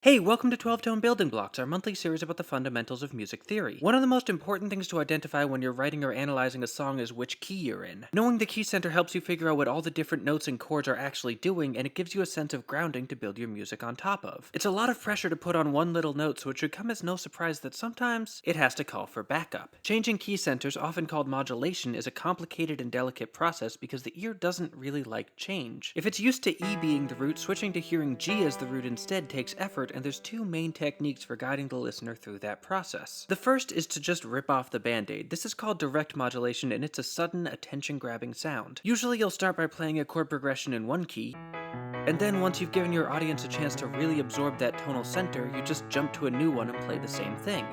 Hey, welcome to 12-Tone Building Blocks, our monthly series about the fundamentals of music theory. One of the most important things to identify when you're writing or analyzing a song is which key you're in. Knowing the key center helps you figure out what all the different notes and chords are actually doing, and it gives you a sense of grounding to build your music on top of. It's a lot of pressure to put on one little note, so it should come as no surprise that sometimes it has to call for backup. Changing key centers, often called modulation, is a complicated and delicate process because the ear doesn't really like change. If it's used to E being the root, switching to hearing G as the root instead takes effort, and there's two main techniques for guiding the listener through that process. The first is to just rip off the band-aid. This is called direct modulation, and it's a sudden, attention-grabbing sound. Usually you'll start by playing a chord progression in one key, and then once you've given your audience a chance to really absorb that tonal center, you just jump to a new one and play the same thing.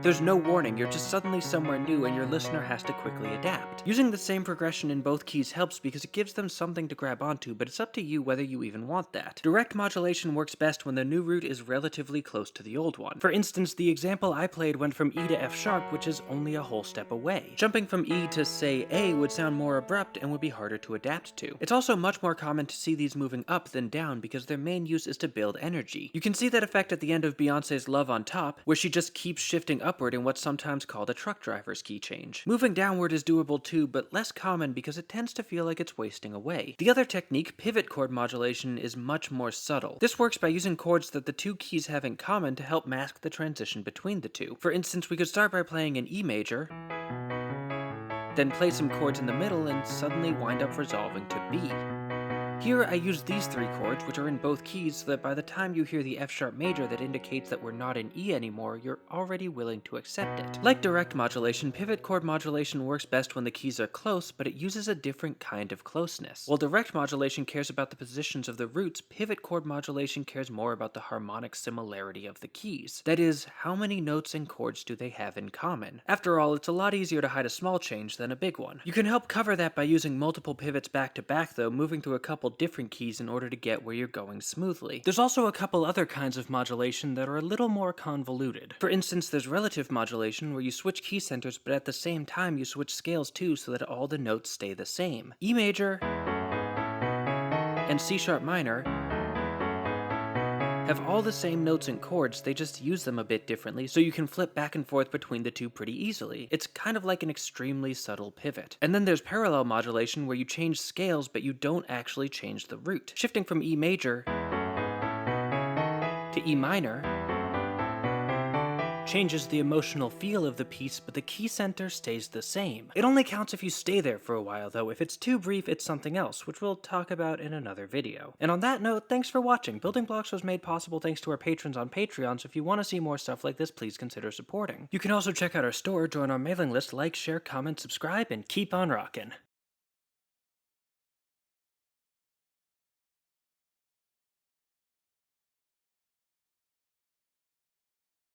There's no warning, you're just suddenly somewhere new and your listener has to quickly adapt. Using the same progression in both keys helps because it gives them something to grab onto, but it's up to you whether you even want that. Direct modulation works best when the new root is relatively close to the old one. For instance, the example I played went from E to F sharp, which is only a whole step away. Jumping from E to, say, A would sound more abrupt and would be harder to adapt to. It's also much more common to see these moving up than down because their main use is to build energy. You can see that effect at the end of Beyoncé's Love on Top, where she just keeps shifting upward in what's sometimes called a truck driver's key change. Moving downward is doable too, but less common because it tends to feel like it's wasting away. The other technique, pivot chord modulation, is much more subtle. This works by using chords that the two keys have in common to help mask the transition between the two. For instance, we could start by playing an E major, then play some chords in the middle and suddenly wind up resolving to B. Here I use these three chords, which are in both keys, so that by the time you hear the F sharp major that indicates that we're not in E anymore, you're already willing to accept it. Like direct modulation, pivot chord modulation works best when the keys are close, but it uses a different kind of closeness. While direct modulation cares about the positions of the roots, pivot chord modulation cares more about the harmonic similarity of the keys. That is, how many notes and chords do they have in common? After all, it's a lot easier to hide a small change than a big one. You can help cover that by using multiple pivots back to back though, moving through a couple different keys in order to get where you're going smoothly. There's also a couple other kinds of modulation that are a little more convoluted. For instance, there's relative modulation where you switch key centers but at the same time you switch scales too so that all the notes stay the same. E major and C sharp minor have all the same notes and chords, they just use them a bit differently, so you can flip back and forth between the two pretty easily. It's kind of like an extremely subtle pivot. And then there's parallel modulation where you change scales but you don't actually change the root. Shifting from E major to E minor changes the emotional feel of the piece, but the key center stays the same. It only counts if you stay there for a while though. If it's too brief, it's something else, which we'll talk about in another video. And on that note, thanks for watching. Building Blocks was made possible thanks to our patrons on Patreon, so if you want to see more stuff like this, please consider supporting. You can also check out our store, join our mailing list, like, share, comment, subscribe, and keep on rockin'.